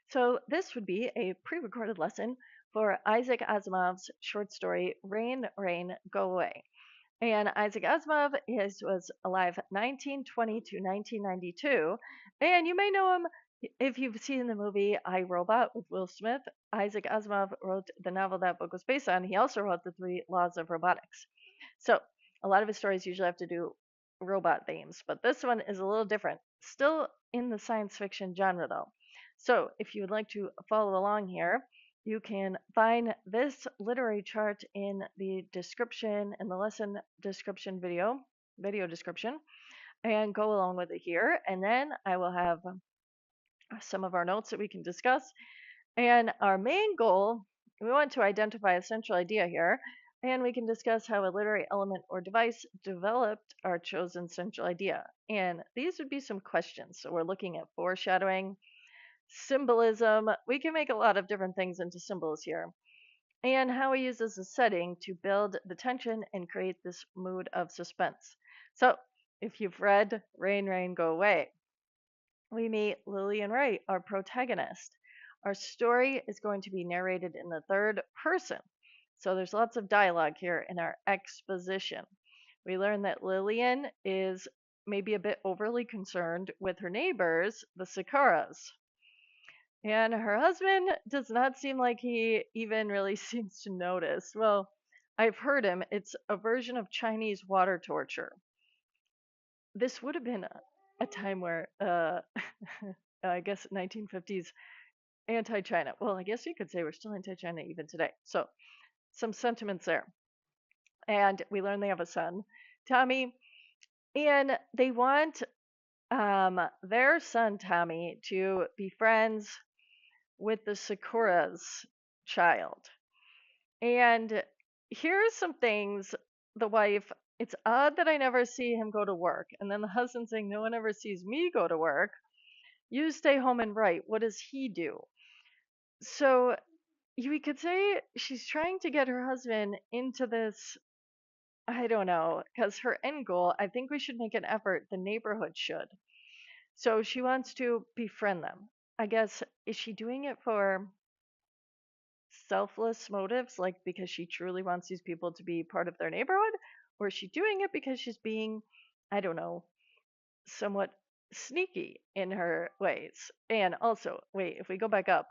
So this would be a pre-recorded lesson for Isaac Asimov's short story Rain, Rain, Go Away. And Isaac Asimov was alive 1920 to 1992, and you may know him if you've seen the movie I, Robot with Will Smith. Isaac Asimov wrote the novel that book was based on. He also wrote the Three Laws of Robotics. So a lot of his stories usually have to do robot themes, but this one is a little different. Still in the science fiction genre though. So if you would like to follow along here, you can find this literary chart in the description in the lesson description video description, and go along with it here. And then I will have some of our notes that we can discuss. And our main goal, we want to identify a central idea here, and we can discuss how a literary element or device developed our chosen central idea. And these would be some questions. So we're looking at foreshadowing, symbolism. We can make a lot of different things into symbols here. And how we use as a setting to build the tension and create this mood of suspense. So if you've read Rain, Rain, Go Away, we meet Lillian Wright, our protagonist. Our story is going to be narrated in the third person. So there's lots of dialogue here in our exposition. We learn that Lillian is maybe a bit overly concerned with her neighbors, the Sakaras. And her husband does not seem like he even really seems to notice. Well, I've heard him. It's a version of Chinese water torture. This would have been a time where, I guess, 1950s anti-China. Well, I guess you could say we're still anti-China even today. So some sentiments there. And we learn they have a son, Tommy, and they want their son Tommy to be friends with the Sakura's child. And here's some things the wife, it's odd that I never see him go to work. And then the husband saying, no one ever sees me go to work. You stay home and write. What does he do? So we could say she's trying to get her husband into this. I don't know, because her end goal, I think we should make an effort. The neighborhood should. So she wants to befriend them. I guess, is she doing it for selfless motives, like because she truly wants these people to be part of their neighborhood? Or is she doing it because she's being, I don't know, somewhat sneaky in her ways? And also, wait, if we go back up,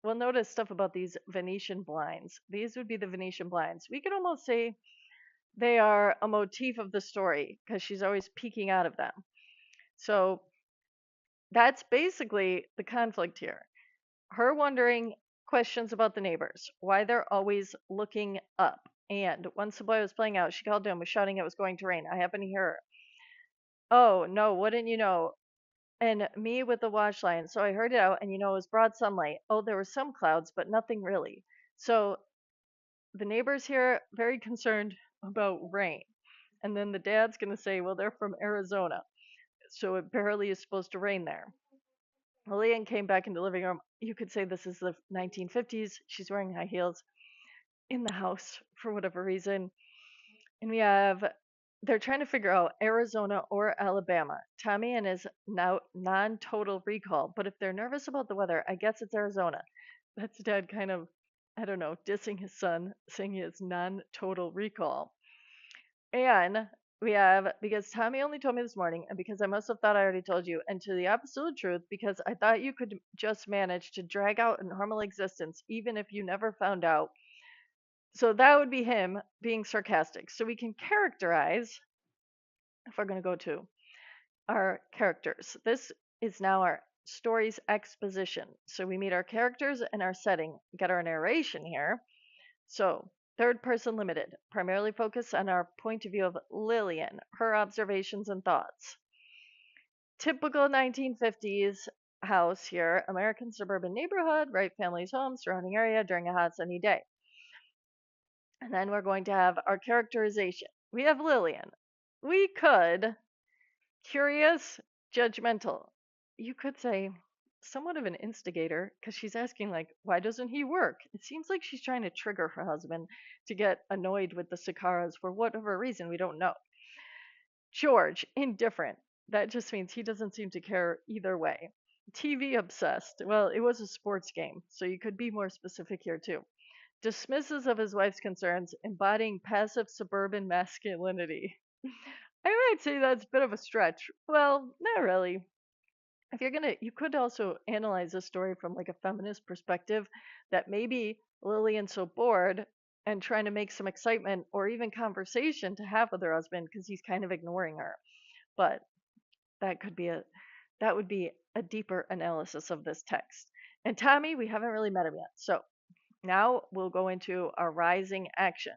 we'll notice stuff about these Venetian blinds. These would be the Venetian blinds. We could almost say they are a motif of the story because she's always peeking out of them. So that's basically the conflict here. Her wondering questions about the neighbors, why they're always looking up. And once the boy was playing out, she called to him, was shouting it was going to rain. I happened to hear her. Oh, no, wouldn't you know? And me with the wash line. So I heard it out, and it was broad sunlight. Oh, there were some clouds, but nothing really. So the neighbors here very concerned about rain. And then the dad's going to say, well, they're from Arizona, so it barely is supposed to rain there. Lillian came back in the living room. You could say this is the 1950s. She's wearing high heels in the house for whatever reason. And they're trying to figure out Arizona or Alabama. Tommy and his now non total recall. But if they're nervous about the weather, I guess it's Arizona. That's dad kind of, I don't know, dissing his son, saying he has non total recall. And we have, because Tommy only told me this morning, and because I must have thought I already told you, and to the absolute truth, because I thought you could just manage to drag out a normal existence, even if you never found out. So that would be him being sarcastic. So we can characterize, if we're going to go to our characters, this is now our story's exposition. So we meet our characters and our setting, get our narration here. So third person limited, primarily focused on our point of view of Lillian, her observations and thoughts. Typical 1950s house here, American suburban neighborhood, right family's home, surrounding area during a hot sunny day. And then we're going to have our characterization. We have Lillian. We could, curious, judgmental. You could say somewhat of an instigator because she's asking like, why doesn't he work? It seems like she's trying to trigger her husband to get annoyed with the Sakaras for whatever reason we don't know. George, indifferent. That just means he doesn't seem to care either way. TV obsessed. Well, it was a sports game, so you could be more specific here too. Dismisses of his wife's concerns, embodying passive suburban masculinity. I might say that's a bit of a stretch. Well, not really. If you're gonna, you could also analyze this story from like a feminist perspective, that maybe Lillian's so bored and trying to make some excitement or even conversation to have with her husband because he's kind of ignoring her. But that could be a that would be a deeper analysis of this text. And Tommy, we haven't really met him yet. So now we'll go into our rising action.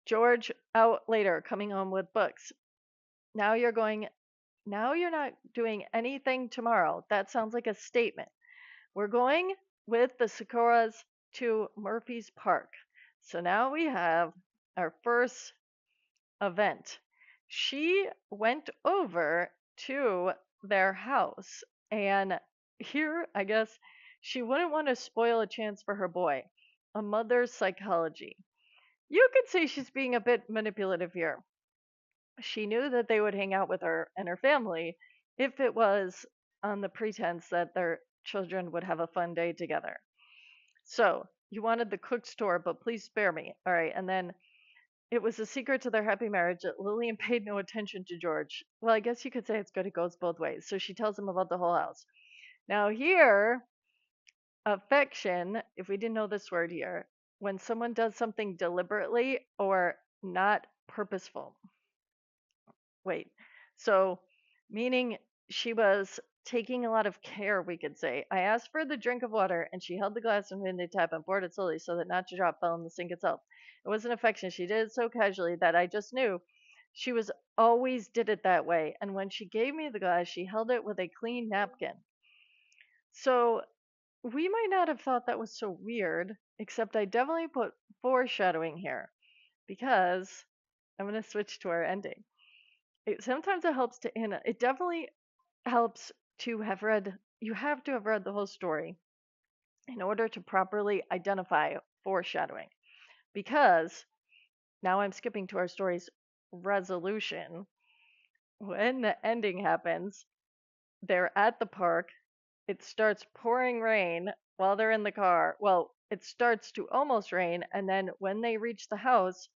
George out later, coming home with books. Now you're going, now you're not doing anything tomorrow. That sounds like a statement. We're going with the Sakuras to Murphy's Park. So now we have our first event. She went over to their house, and here, I guess, she wouldn't want to spoil a chance for her boy. A mother's psychology. You could say she's being a bit manipulative here. She knew that they would hang out with her and her family if it was on the pretense that their children would have a fun day together. So, you wanted the cook's tour, but please spare me. All right, and then it was a secret to their happy marriage that Lillian paid no attention to George. Well, I guess you could say it's good, it goes both ways. So she tells him about the whole house. Now, here, affection, if we didn't know this word here, when someone does something deliberately or not purposeful. Wait, so meaning she was taking a lot of care, we could say. I asked for the drink of water, and she held the glass from the tap and poured it slowly so that not to drop fell in the sink itself. It wasn't affection. She did it so casually that I just knew she was always did it that way. And when she gave me the glass, she held it with a clean napkin. So we might not have thought that was so weird, except I definitely put foreshadowing here because I'm going to switch to our ending. Sometimes it helps to it definitely helps to have read you have to have read the whole story in order to properly identify foreshadowing, because now I'm skipping to our story's resolution. When the ending happens, they're at the park. It starts pouring rain while they're in the car. Well, it starts to almost rain, and then when they reach the house,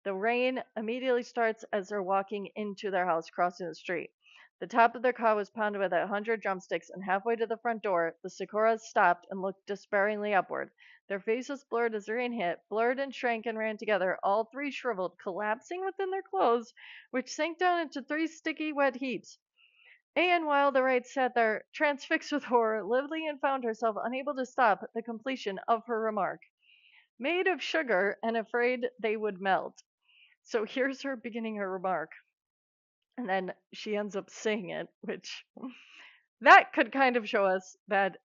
the rain immediately starts as they're walking into their house, crossing the street. The top of their car was pounded with 100 drumsticks, and halfway to the front door, the Sakuras stopped and looked despairingly upward. Their faces blurred as the rain hit, blurred and shrank and ran together, all three shriveled, collapsing within their clothes, which sank down into three sticky, wet heaps. And while the Wright sat there, transfixed with horror, Lillian found herself unable to stop the completion of her remark. Made of sugar and afraid they would melt. So here's her beginning her remark. And then she ends up saying it, which that could kind of show us that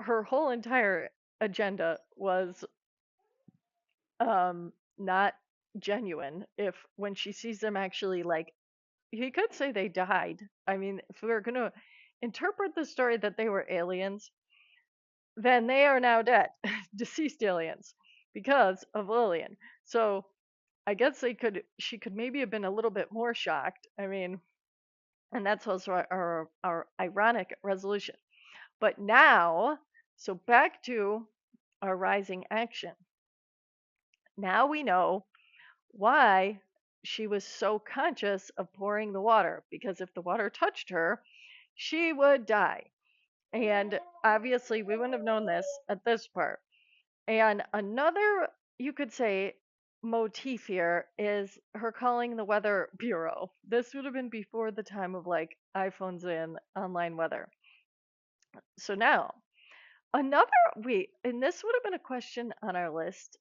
her whole entire agenda was not genuine. If when she sees them actually, like, he could say they died. I mean, if we were going to interpret the story that they were aliens, then they are now dead, deceased aliens, because of Lillian. So I guess she could maybe have been a little bit more shocked. I mean, and that's also our ironic resolution. But now, so back to our rising action. Now we know why she was so conscious of pouring the water, because if the water touched her, she would die. And obviously, we wouldn't have known this at this part. And another, you could say, motif here is her calling the weather bureau. This would have been before the time of like iPhones and online weather. So now, another, wait, and this would have been a question on our list.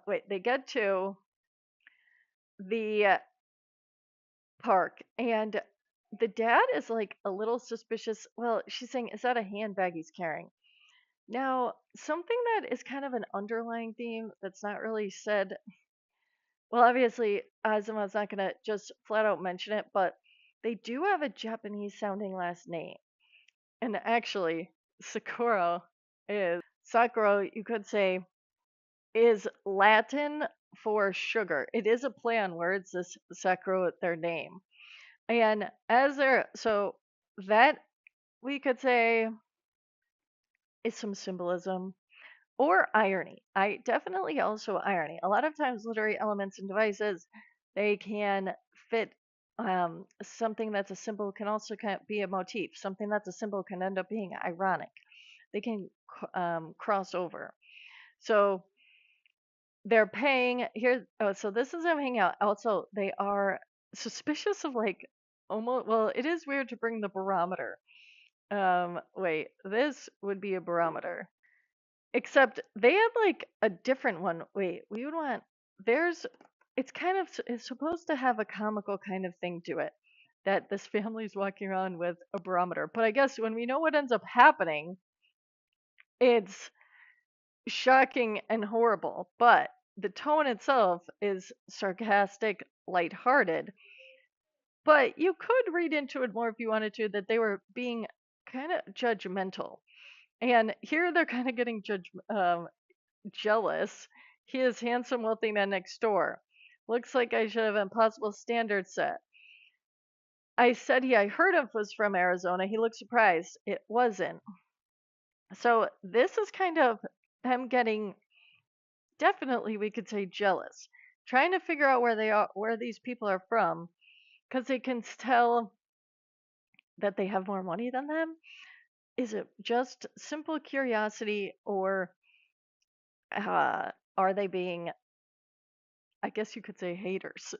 Wait, they get to the park, and the dad is like a little suspicious. Well, she's saying, is that a handbag he's carrying? Now, something that is kind of an underlying theme that's not really said. Well, obviously, Asimov's not going to just flat out mention it, but they do have a Japanese sounding last name. And actually, Sakura, you could say, is Latin for sugar. It is a play on words, this Sakura, their name. And as they're, so that we could say is some symbolism or irony. I definitely also irony. A lot of times, literary elements and devices, they can fit something that's a symbol can also kind of be a motif. Something that's a symbol can end up being ironic. They can cross over. So they're paying here. Oh, so this is them hanging out. Also, they are suspicious of like almost. Well, it is weird to bring the barometer. Wait, this would be a barometer. Except they had like a different one. Wait, we would want there's it's kind of it's supposed to have a comical kind of thing to it that this family's walking around with a barometer. But I guess when we know what ends up happening, it's shocking and horrible. But the tone itself is sarcastic, lighthearted. But you could read into it more if you wanted to that they were being kind of judgmental. And here they're kind of getting jealous. He is handsome, wealthy man next door. Looks like I should have impossible standards set. I heard him was from Arizona. He looked surprised. It wasn't. So this is kind of him getting definitely we could say jealous, trying to figure out where they are, where these people are from, because they can tell that they have more money than them. Is it just simple curiosity, or are they being I guess you could say haters.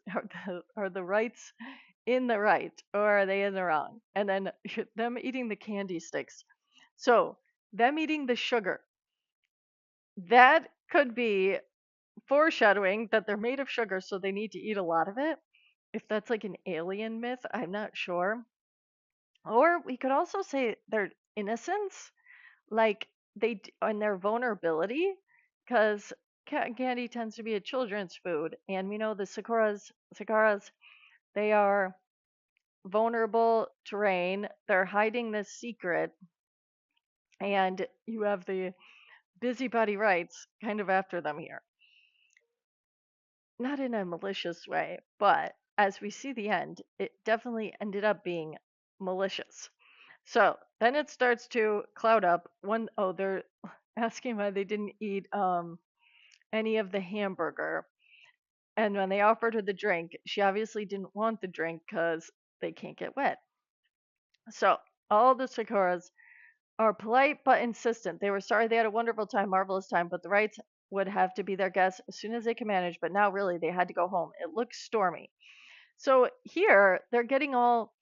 Are the rights in the right or are they in the wrong? And then them eating the candy sticks. So, them eating the sugar. That could be foreshadowing that they're made of sugar, so they need to eat a lot of it. If that's like an alien myth, I'm not sure. Or we could also say their innocence, like and their vulnerability, because cotton candy tends to be a children's food, and we know the cicaras, they are vulnerable terrain. They're hiding this secret, and you have the busybody rights kind of after them here. Not in a malicious way, but as we see the end, it definitely ended up being malicious. So then it starts to cloud up. They're asking why they didn't eat any of the hamburger. And when they offered her the drink, she obviously didn't want the drink because they can't get wet. So all the Sakuras are polite but insistent. They were sorry they had a wonderful time, marvelous time, but the Wrights would have to be their guests as soon as they could manage. But now, really, they had to go home. It looked stormy. So here, they're getting all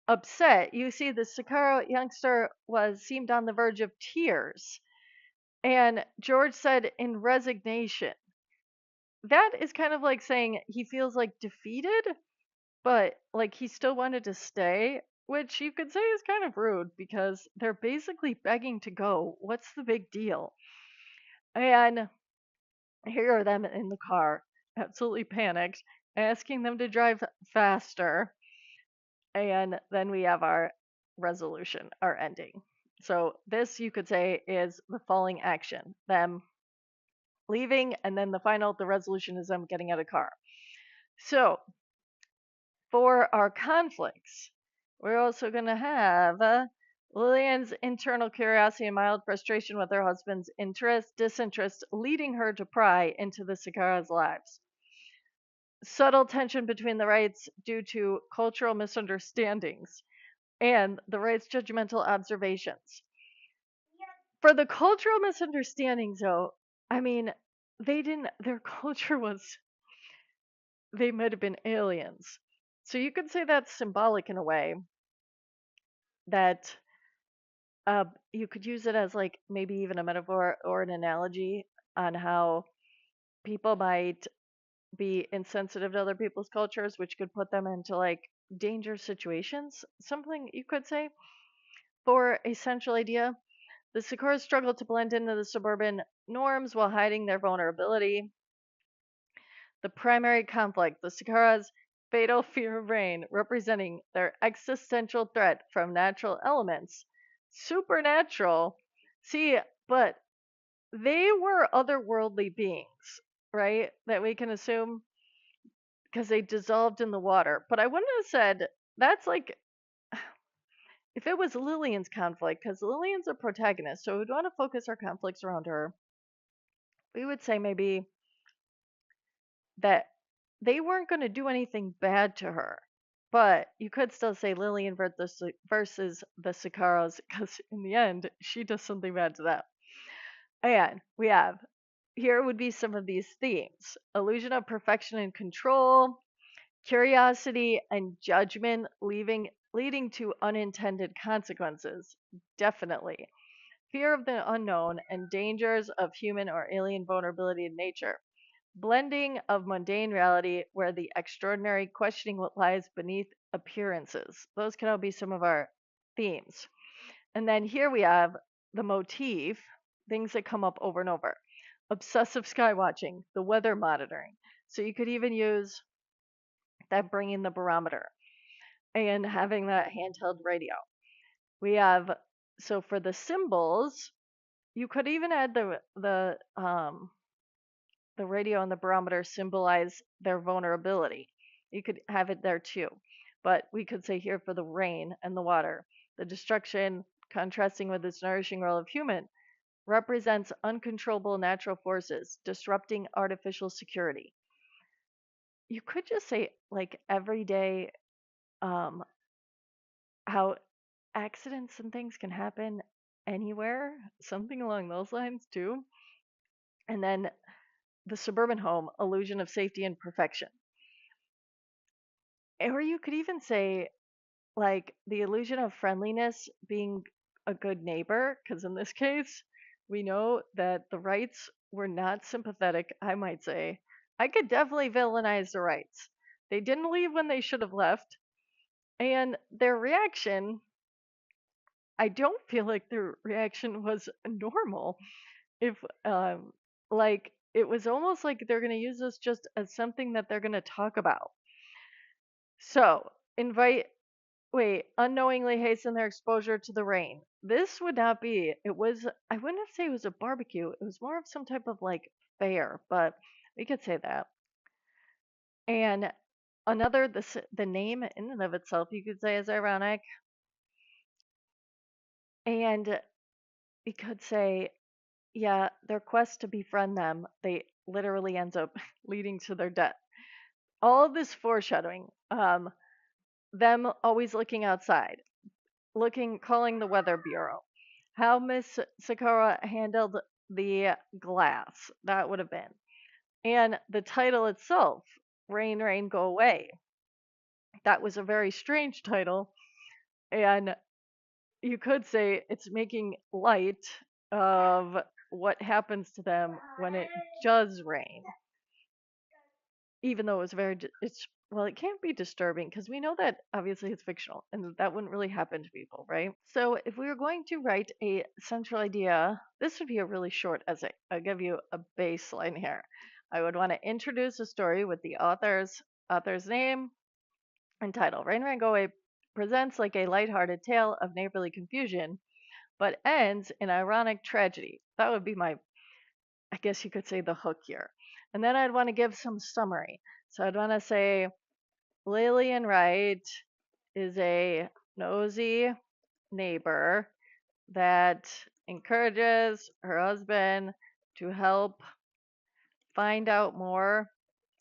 upset. You see, the Sakura youngster seemed on the verge of tears. And George said in resignation. That is kind of like saying he feels like defeated, but like he still wanted to stay, which you could say is kind of rude because they're basically begging to go. What's the big deal? And here are them in the car, absolutely panicked, asking them to drive faster. And then we have our resolution, our ending. So this you could say is the falling action, them leaving, and then the resolution is them getting out of the car. So for our conflicts, we're also going to have Lillian's internal curiosity and mild frustration with her husband's disinterest, leading her to pry into the Sakara's lives. Subtle tension between the rights due to cultural misunderstandings and the rights' judgmental observations. For the cultural misunderstandings, though, I mean, their culture was, they might have been aliens. So you could say that's symbolic in a way that you could use it as like maybe even a metaphor or an analogy on how people might be insensitive to other people's cultures, which could put them into like dangerous situations. Something you could say for a central idea. The Sakuras struggle to blend into the suburban norms while hiding their vulnerability. The primary conflict, the Sakuras' fatal fear of rain, representing their existential threat from natural elements. Supernatural. See, but they were otherworldly beings, right? That we can assume because they dissolved in the water. But I wouldn't have said that's like if it was Lillian's conflict, because Lillian's a protagonist, so we'd want to focus our conflicts around her, we would say maybe that they weren't going to do anything bad to her. But you could still say Lillian versus the Sikaros, because in the end, she does something bad to them. And we have here would be some of these themes: illusion of perfection and control, curiosity and judgment, leading to unintended consequences. Definitely. Fear of the unknown and dangers of human or alien vulnerability in nature. Blending of mundane reality where the extraordinary questioning what lies beneath appearances. Those can all be some of our themes. And then here we have the motif, things that come up over and over. Obsessive sky watching, the weather monitoring. So you could even use that bringing the barometer and having that handheld radio. We have, so for the symbols, you could even add the radio and the barometer symbolize their vulnerability. You could have it there too. But we could say here for the rain and the water, the destruction contrasting with its nourishing role of human represents uncontrollable natural forces disrupting artificial security. You could just say like everyday um, how accidents and things can happen anywhere, something along those lines too. And then the suburban home, illusion of safety and perfection. Or you could even say like the illusion of friendliness being a good neighbor, because in this case, we know that the Wrights were not sympathetic, I might say. I could definitely villainize the Wrights. They didn't leave when they should have left, and their reaction, I don't feel like their reaction was normal. If, like, it was almost like they're going to use this just as something that they're going to talk about. So, unknowingly hasten their exposure to the rain. This would not be, I wouldn't say it was a barbecue. It was more of some type of like fair, but we could say that. And the name in and of itself, you could say is ironic. And we could say, yeah, their quest to befriend them, they literally ends up leading to their death. All this foreshadowing, them always looking outside, calling the weather bureau. How Miss Sakura handled the glass, that would have been. And the title itself, Rain, Rain, Go Away. That was a very strange title. And you could say it's making light of what happens to them when it does rain. Even though it was well, it can't be disturbing because we know that obviously it's fictional and that wouldn't really happen to people, right? So if we were going to write a central idea, this would be a really short essay. I'll give you a baseline here. I would want to introduce a story with the author's name and title. Rain Rain Go Away presents like a lighthearted tale of neighborly confusion, but ends in ironic tragedy. That would be I guess you could say the hook here. And then I'd want to give some summary. So I'd want to say Lillian Wright is a nosy neighbor that encourages her husband to help find out more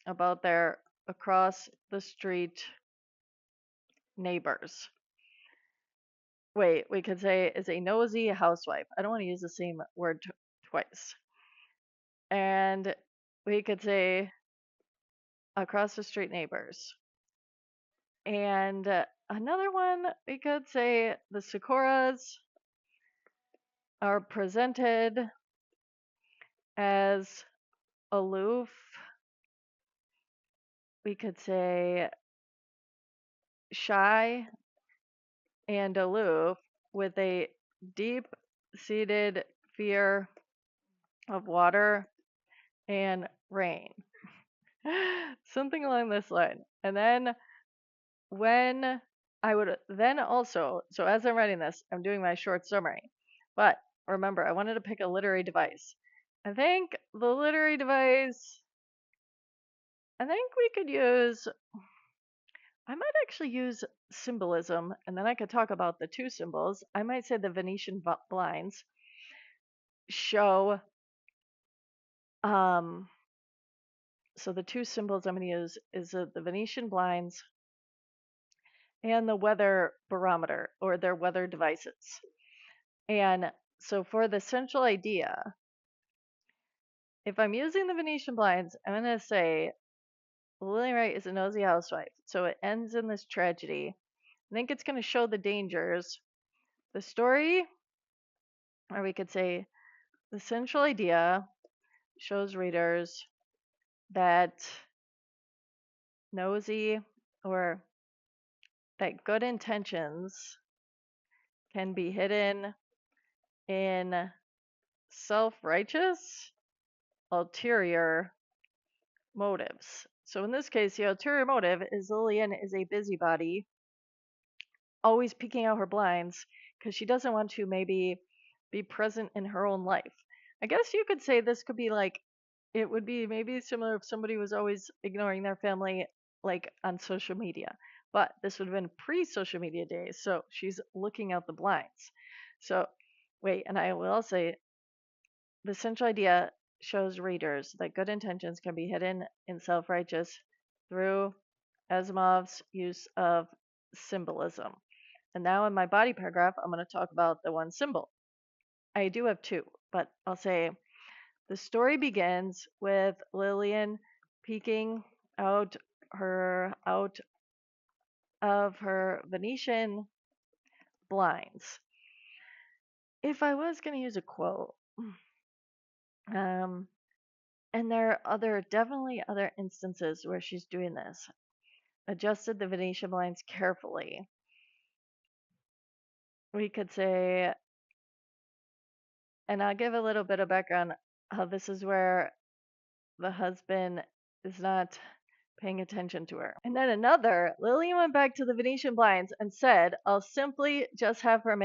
about their across the street neighbors. Wait, we could say is a nosy housewife. I don't want to use the same word twice. And we could say across the street neighbors. And another one, we could say the Sakuras are presented as aloof. We could say shy and aloof with a deep seated fear of water and rain. Something along this line. And then when I would then also, so as I'm writing this, I'm doing my short summary. But remember, I wanted to pick a literary device. I think the literary device, I think we could use I might actually use symbolism, and then I could talk about the two symbols. I might say the Venetian blinds show, um, so the two symbols I'm going to use is the Venetian blinds and the weather barometer or their weather devices. And so for the central idea, if I'm using the Venetian blinds, I'm going to say Lillian Wright is a nosy housewife. So it ends in this tragedy. I think it's going to show the dangers. The story, or we could say the central idea, shows readers that nosy or that good intentions can be hidden in self righteous ulterior motives. So in this case, the ulterior motive is Lillian is a busybody, always peeking out her blinds because she doesn't want to maybe be present in her own life. I guess you could say this could be like, it would be maybe similar if somebody was always ignoring their family, like on social media. But this would have been pre social media days. So she's looking out the blinds. So, wait, and I will say the central idea shows readers that good intentions can be hidden in self righteous through Asimov's use of symbolism. And now in my body paragraph, I'm going to talk about the one symbol. I do have two, but I'll say the story begins with Lillian peeking out of her Venetian blinds. If I was going to use a quote, um, and there are definitely other instances where she's doing this. Adjusted the Venetian blinds carefully. We could say, and I'll give a little bit of background how this is where the husband is not paying attention to her. And then another, Lillian went back to the Venetian blinds and said, I'll simply just have to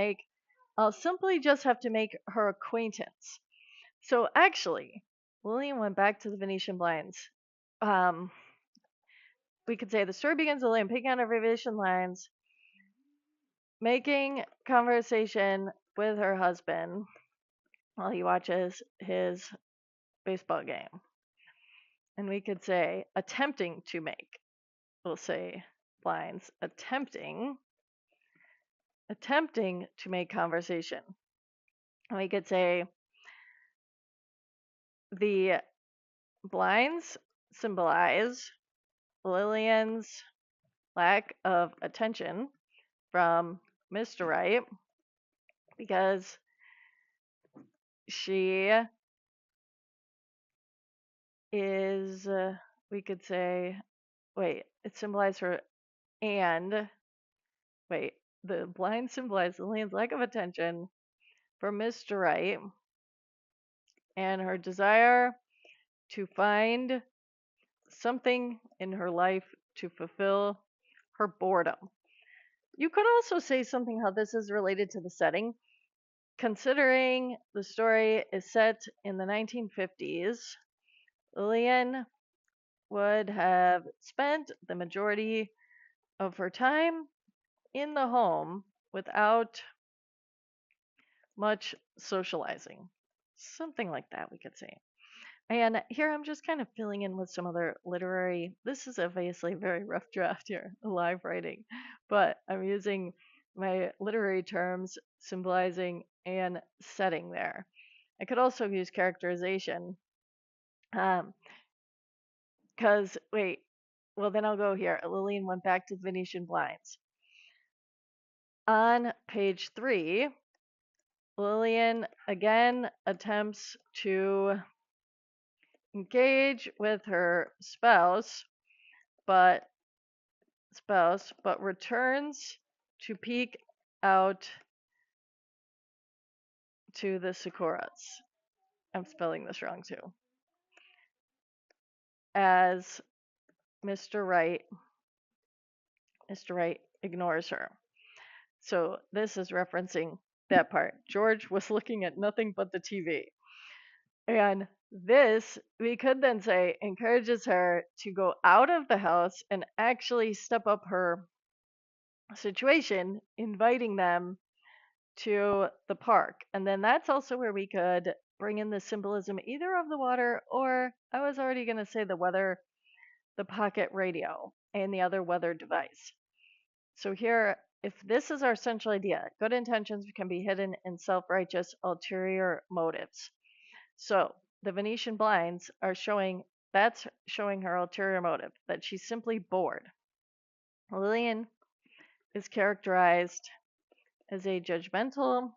make her acquaintance. So actually, Lillian went back to the Venetian blinds. We could say the story begins with Lillian picking on her Venetian blinds, making conversation with her husband while he watches his baseball game. And we could say attempting to make, we'll say blinds, attempting to make conversation. And we could say the blinds symbolize Lillian's lack of attention from Mr. Wright because she is, we could say, wait, it symbolizes her, and wait, the blind symbolizes Lillian's lack of attention for Mr. Wright and her desire to find something in her life to fulfill her boredom. You could also say something how this is related to the setting, considering the story is set in the 1950s. Lillian would have spent the majority of her time in the home without much socializing. Something like that, we could say. And here I'm just kind of filling in with some other literary. This is obviously a very rough draft here, live writing, but I'm using my literary terms symbolizing and setting there. I could also use characterization. Because, wait, well, then I'll go here. Lillian went back to the Venetian blinds. On page 3, Lillian again attempts to engage with her but returns to peek out to the sakuras. I'm spelling this wrong too. As Mr. Wright ignores her. So this is referencing that part. George was looking at nothing but the TV. And this, we could then say, encourages her to go out of the house and actually step up her situation, inviting them to the park. And then that's also where we could bring in the symbolism either of the water, or I was already going to say the weather, the pocket radio, and the other weather device. So here, if this is our central idea, good intentions can be hidden in self-righteous ulterior motives. So the Venetian blinds are showing, that's showing her ulterior motive, that she's simply bored. Lillian is characterized as a judgmental,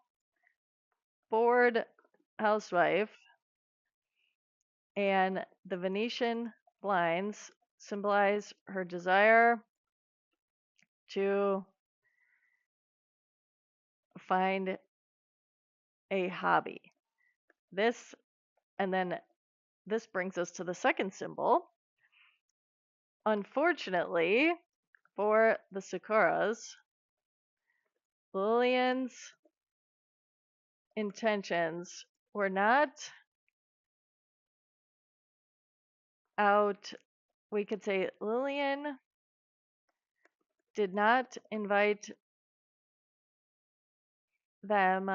bored housewife, and the Venetian blinds symbolize her desire to find a hobby. This, and then this brings us to the second symbol. Unfortunately for the Sakuras, Lillian's intentions were not out. We could say Lillian did not invite them.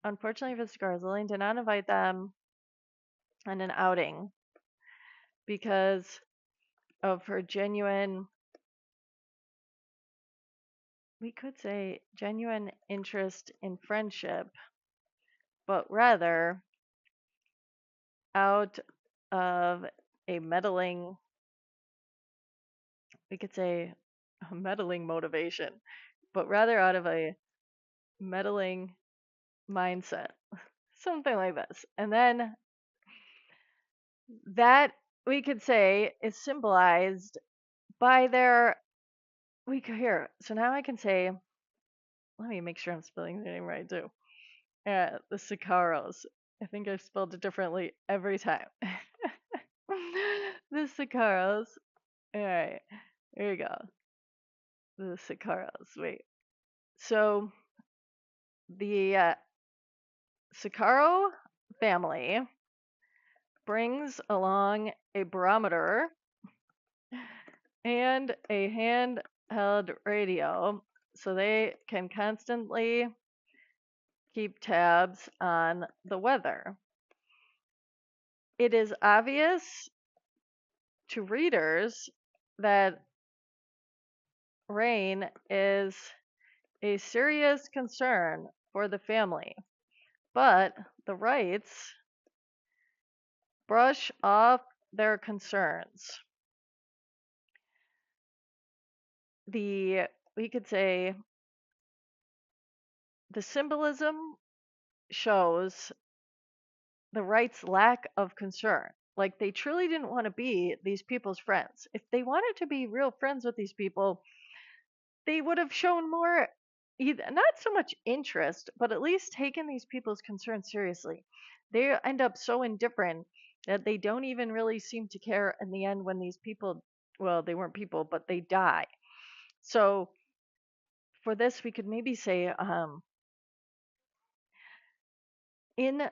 Unfortunately for the Sakuras, Lillian did not invite them on an outing because of her genuine, we could say, genuine interest in friendship, but rather out of a meddling, we could say, a meddling motivation, but rather out of a meddling mindset, something like this. And then that we could say is symbolized by their, we could here. So now I can say, let me make sure I'm spelling the name right too. The Sicaros. I think I've spelled it differently every time. The Sicaros. All right, here we go. The Sicaros. Wait. So the Sicaro family brings along a barometer and a handheld radio so they can constantly keep tabs on the weather. It is obvious to readers that rain is a serious concern for the family, but the Wrights brush off their concerns. We could say the symbolism shows the Wrights' lack of concern. Like they truly didn't want to be these people's friends. If they wanted to be real friends with these people, they would have shown more, not so much interest, but at least taken these people's concerns seriously. They end up so indifferent that they don't even really seem to care in the end when these people, well, they weren't people, but they die. So for this, we could maybe say, in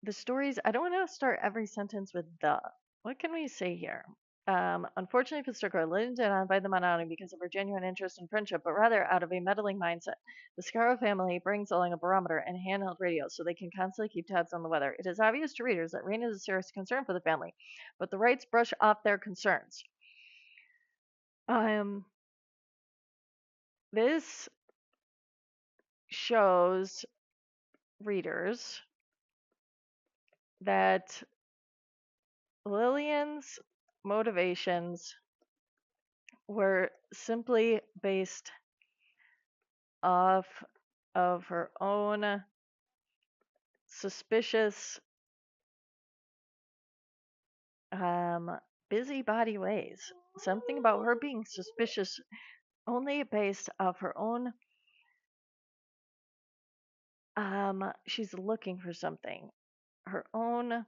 the stories, I don't want to start every sentence with the. What can we say here? Unfortunately for Sturko, Lynn did not invite them on outing because of her genuine interest and friendship, but rather out of a meddling mindset. The Scarrow family brings along a barometer and handheld radio so they can constantly keep tabs on the weather. It is obvious to readers that rain is a serious concern for the family, but the Wrights brush off their concerns. This shows readers that Lillian's motivations were simply based off of her own suspicious, busybody ways. Something about her being suspicious only based off her own, she's looking for something, her own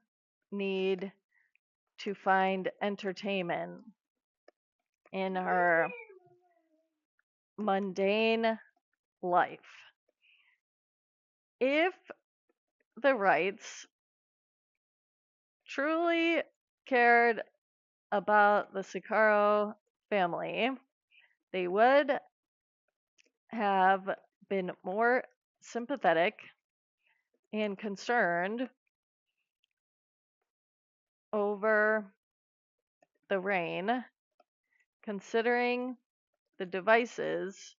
need to find entertainment in her mundane life. If the Wrights truly cared about the Sakaro family, they would have been more sympathetic and concerned over the rain, considering the devices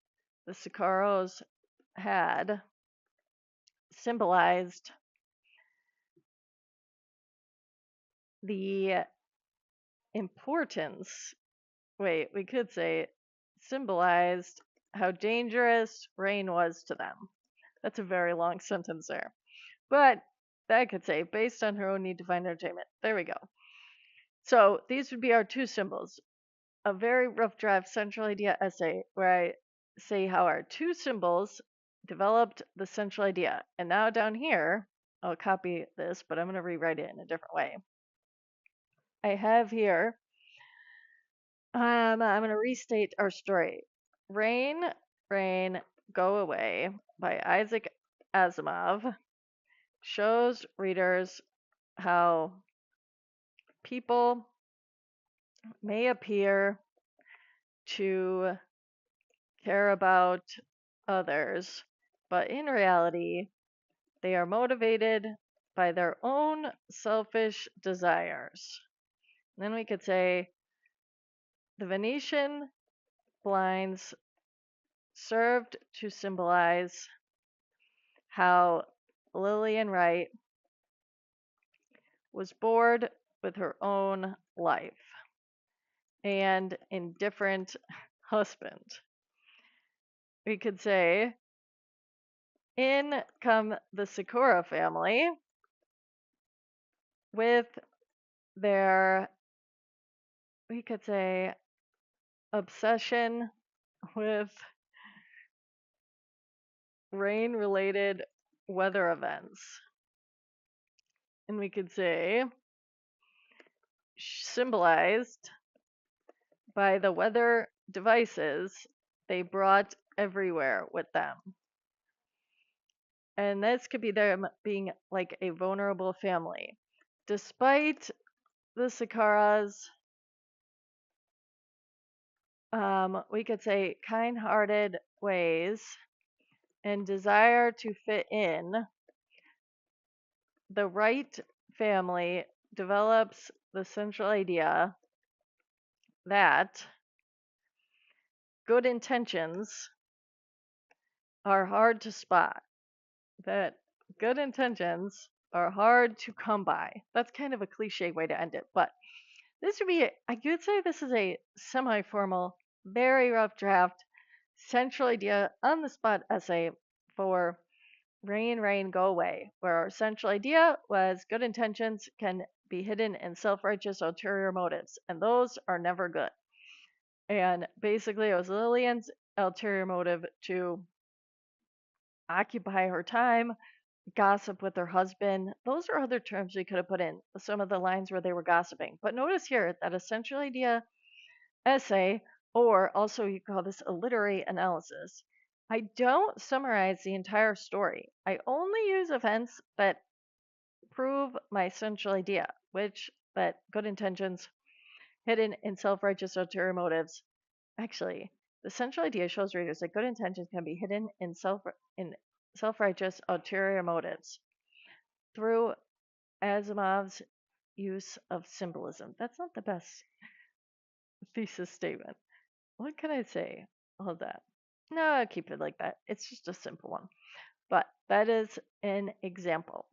the Sakaros had symbolized the importance, we could say symbolized how dangerous rain was to them. That's a very long sentence there. But I could say, based on her own need to find entertainment. There we go. So these would be our two symbols. A very rough draft central idea essay where I say how our two symbols developed the central idea. And now down here, I'll copy this, but I'm going to rewrite it in a different way. I have here, I'm going to restate our story. Rain, Rain, Go Away by Isaac Asimov shows readers how people may appear to care about others, but in reality, they are motivated by their own selfish desires. And then we could say the Venetian blinds served to symbolize how Lillian Wright was bored with her own life and indifferent husband. We could say, in come the Sakura family with their, we could say, obsession with rain related weather events. And we could say, symbolized by the weather devices they brought everywhere with them. And this could be them being like a vulnerable family. Despite the Sakaras, we could say kind hearted ways and desire to fit in, the Wright family develops the central idea that good intentions are hard to spot, that good intentions are hard to come by. That's kind of a cliche way to end it, but this would be, I could say this is a semi formal, very rough draft, central idea on the spot essay for Rain, Rain, Go Away, where our central idea was good intentions can be hidden in self righteous ulterior motives, and those are never good. And basically, it was Lillian's ulterior motive to occupy her time, gossip with her husband. Those are other terms we could have put in some of the lines where they were gossiping. But notice here that a central idea essay, or also you call this a literary analysis, I don't summarize the entire story. I only use events that prove my central idea, which that good intentions hidden in self-righteous ulterior motives. Actually, the central idea shows readers that good intentions can be hidden in self-righteous ulterior motives through Asimov's use of symbolism. That's not the best thesis statement. What can I say? Hold that. No, I'll keep it like that. It's just a simple one. But that is an example.